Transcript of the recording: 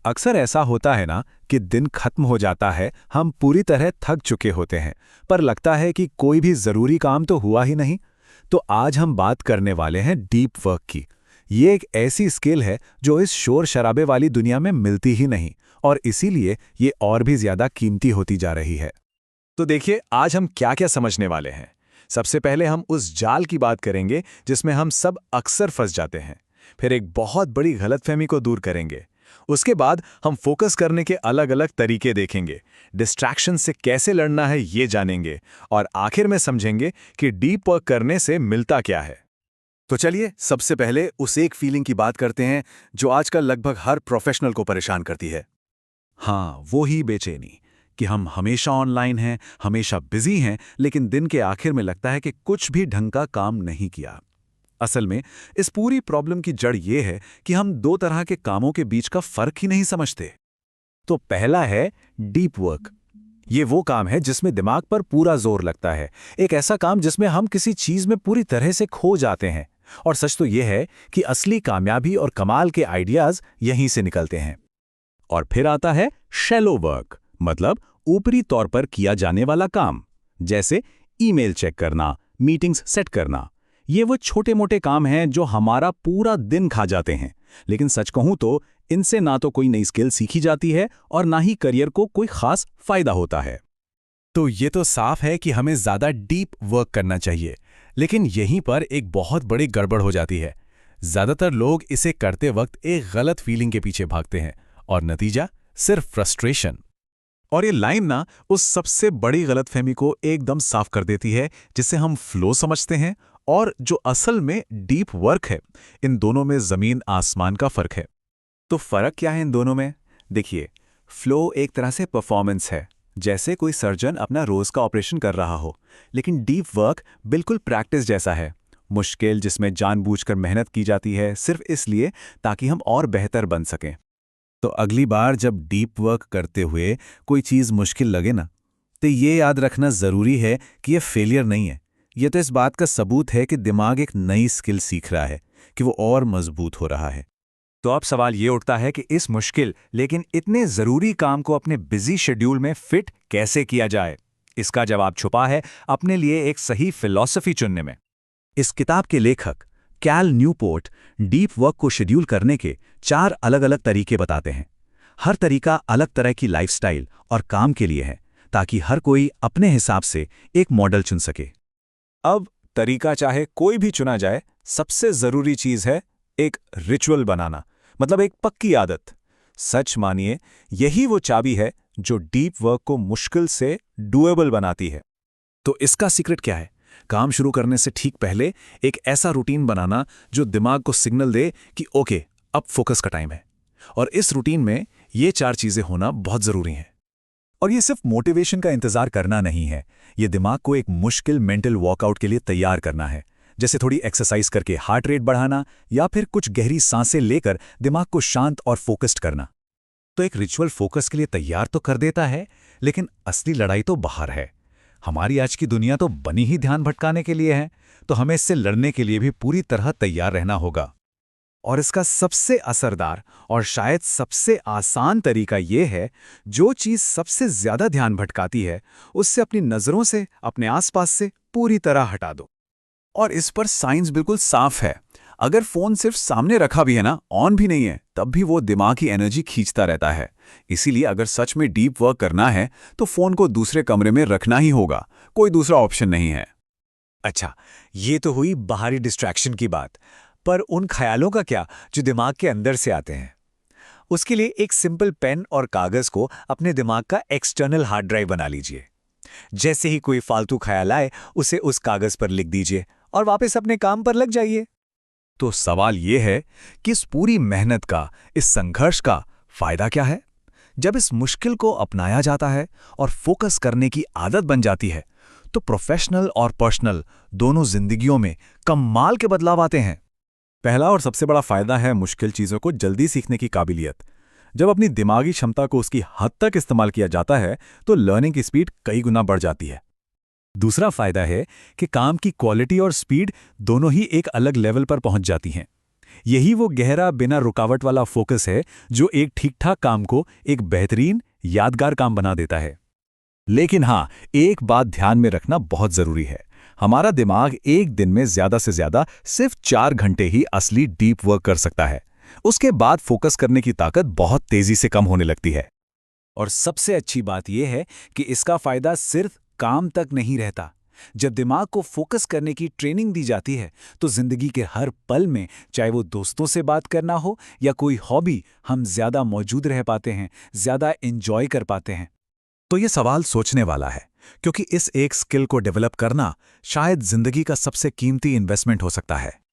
अक्सर ऐसा होता है ना कि दिन खत्म हो जाता है, हम पूरी तरह थक चुके होते हैं, पर लगता है कि कोई भी ज़रूरी काम तो हुआ ही नहीं। तो आज हम बात करने वाले हैं डीप वर्क की। ये एक ऐसी स्किल है जो इस शोर शराबे वाली दुनिया में मिलती ही नहीं, और इसीलिए ये और भी ज़्यादा कीमती होती जा रही है। तो देखिए, आज हम क्या क्या समझने वाले हैं। सबसे पहले हम उस जाल की बात करेंगे जिसमें हम सब अक्सर फंस जाते हैं। फिर एक बहुत बड़ी गलतफहमी को दूर करेंगे। उसके बाद हम फोकस करने के अलग अलग तरीके देखेंगे, डिस्ट्रैक्शन से कैसे लड़ना है ये जानेंगे, और आखिर में समझेंगे कि डीप वर्क करने से मिलता क्या है। तो चलिए सबसे पहले उस एक फीलिंग की बात करते हैं जो आजकल लगभग हर प्रोफेशनल को परेशान करती है। हाँ, वो ही बेचैनी कि हम हमेशा ऑनलाइन हैं, हमेशा बिजी हैं, लेकिन दिन के आखिर में लगता है कि कुछ भी ढंग का काम नहीं किया। असल में इस पूरी प्रॉब्लम की जड़ ये है कि हम दो तरह के कामों के बीच का फर्क ही नहीं समझते। तो पहला है डीप वर्क। ये वो काम है जिसमें दिमाग पर पूरा जोर लगता है, एक ऐसा काम जिसमें हम किसी चीज में पूरी तरह से खो जाते हैं। और सच तो यह है कि असली कामयाबी और कमाल के आइडियाज यहीं से निकलते हैं। और फिर आता है शैलो वर्क, मतलब ऊपरी तौर पर किया जाने वाला काम, जैसे ईमेल चेक करना, मीटिंग्स सेट करना। ये वो छोटे मोटे काम हैं जो हमारा पूरा दिन खा जाते हैं, लेकिन सच कहूं तो इनसे ना तो कोई नई स्किल सीखी जाती है और ना ही करियर को कोई खास फायदा होता है। तो ये तो साफ है कि हमें ज्यादा डीप वर्क करना चाहिए, लेकिन यहीं पर एक बहुत बड़ी गड़बड़ हो जाती है। ज्यादातर लोग इसे करते वक्त एक गलत फीलिंग के पीछे भागते हैं, और नतीजा सिर्फ फ्रस्ट्रेशन। और ये लाइन ना उस सबसे बड़ी गलतफहमी को एकदम साफ कर देती है, जिसे हम फ्लो समझते हैं और जो असल में डीप वर्क है। इन दोनों में जमीन आसमान का फर्क है। तो फर्क क्या है इन दोनों में? देखिए, फ्लो एक तरह से परफॉर्मेंस है, जैसे कोई सर्जन अपना रोज का ऑपरेशन कर रहा हो। लेकिन डीप वर्क बिल्कुल प्रैक्टिस जैसा है, मुश्किल, जिसमें जानबूझकर मेहनत की जाती है सिर्फ इसलिए ताकि हम और बेहतर बन सकें। तो अगली बार जब डीप वर्क करते हुए कोई चीज़ मुश्किल लगे ना, तो ये याद रखना ज़रूरी है कि ये फेलियर नहीं है। ये तो इस बात का सबूत है कि दिमाग एक नई स्किल सीख रहा है, कि वो और मजबूत हो रहा है। तो अब सवाल ये उठता है कि इस मुश्किल लेकिन इतने ज़रूरी काम को अपने बिजी शेड्यूल में फिट कैसे किया जाए। इसका जवाब छुपा है अपने लिए एक सही फिलॉसफी चुनने में। इस किताब के लेखक कैल न्यूपोर्ट डीप वर्क को शेड्यूल करने के 4 अलग-अलग तरीके बताते हैं। हर तरीका अलग तरह की लाइफस्टाइल और काम के लिए है, ताकि हर कोई अपने हिसाब से एक मॉडल चुन सके। अब तरीका चाहे कोई भी चुना जाए, सबसे ज़रूरी चीज़ है एक रिचुअल बनाना, मतलब एक पक्की आदत। सच मानिए, यही वो चाबी है जो डीप वर्क को मुश्किल से डुएबल बनाती है। तो इसका सीक्रेट क्या है? काम शुरू करने से ठीक पहले एक ऐसा रूटीन बनाना जो दिमाग को सिग्नल दे कि ओके, अब फोकस का टाइम है। और इस रूटीन में ये 4 चीजें होना बहुत जरूरी हैं। और ये सिर्फ मोटिवेशन का इंतजार करना नहीं है, ये दिमाग को एक मुश्किल मेंटल वॉकआउट के लिए तैयार करना है, जैसे थोड़ी एक्सरसाइज करके हार्ट रेट बढ़ाना या फिर कुछ गहरी सांसें लेकर दिमाग को शांत और फोकस्ड करना। तो एक रिचुअल फोकस के लिए तैयार तो कर देता है, लेकिन असली लड़ाई तो बाहर है। हमारी आज की दुनिया तो बनी ही ध्यान भटकाने के लिए है, तो हमें इससे लड़ने के लिए भी पूरी तरह तैयार रहना होगा। और इसका सबसे असरदार और शायद सबसे आसान तरीका यह है, जो चीज़ सबसे ज़्यादा ध्यान भटकाती है उससे अपनी नज़रों से, अपने आसपास से पूरी तरह हटा दो। और इस पर साइंस बिल्कुल साफ है। अगर फ़ोन सिर्फ सामने रखा भी है ना, ऑन भी नहीं है, तब भी वो दिमाग की एनर्जी खींचता रहता है। इसीलिए अगर सच में डीप वर्क करना है तो फ़ोन को दूसरे कमरे में रखना ही होगा, कोई दूसरा ऑप्शन नहीं है। अच्छा, ये तो हुई बाहरी डिस्ट्रैक्शन की बात, पर उन ख्यालों का क्या जो दिमाग के अंदर से आते हैं? उसके लिए एक सिंपल पेन और कागज़ को अपने दिमाग का एक्सटर्नल हार्ड ड्राइव बना लीजिए। जैसे ही कोई फालतू ख्याल आए, उसे उस कागज़ पर लिख दीजिए और वापस अपने काम पर लग जाइए। तो सवाल यह है कि इस पूरी मेहनत का, इस संघर्ष का फायदा क्या है? जब इस मुश्किल को अपनाया जाता है और फोकस करने की आदत बन जाती है, तो प्रोफेशनल और पर्सनल दोनों जिंदगियों में कमाल के बदलाव आते हैं। पहला और सबसे बड़ा फायदा है मुश्किल चीजों को जल्दी सीखने की काबिलियत। जब अपनी दिमागी क्षमता को उसकी हद तक इस्तेमाल किया जाता है, तो लर्निंग की स्पीड कई गुना बढ़ जाती है। दूसरा फायदा है कि काम की क्वालिटी और स्पीड दोनों ही एक अलग लेवल पर पहुंच जाती हैं। यही वो गहरा बिना रुकावट वाला फोकस है जो एक ठीक-ठाक काम को एक बेहतरीन, यादगार काम बना देता है। लेकिन हाँ, एक बात ध्यान में रखना बहुत जरूरी है। हमारा दिमाग एक दिन में ज्यादा से ज्यादा सिर्फ 4 घंटे ही असली डीप वर्क कर सकता है। उसके बाद फोकस करने की ताकत बहुत तेजी से कम होने लगती है। और सबसे अच्छी बात यह है कि इसका फायदा सिर्फ काम तक नहीं रहता। जब दिमाग को फोकस करने की ट्रेनिंग दी जाती है तो जिंदगी के हर पल में, चाहे वो दोस्तों से बात करना हो या कोई हॉबी, हम ज्यादा मौजूद रह पाते हैं, ज्यादा एंजॉय कर पाते हैं। तो ये सवाल सोचने वाला है, क्योंकि इस एक स्किल को डेवलप करना शायद जिंदगी का सबसे कीमती इन्वेस्टमेंट हो सकता है।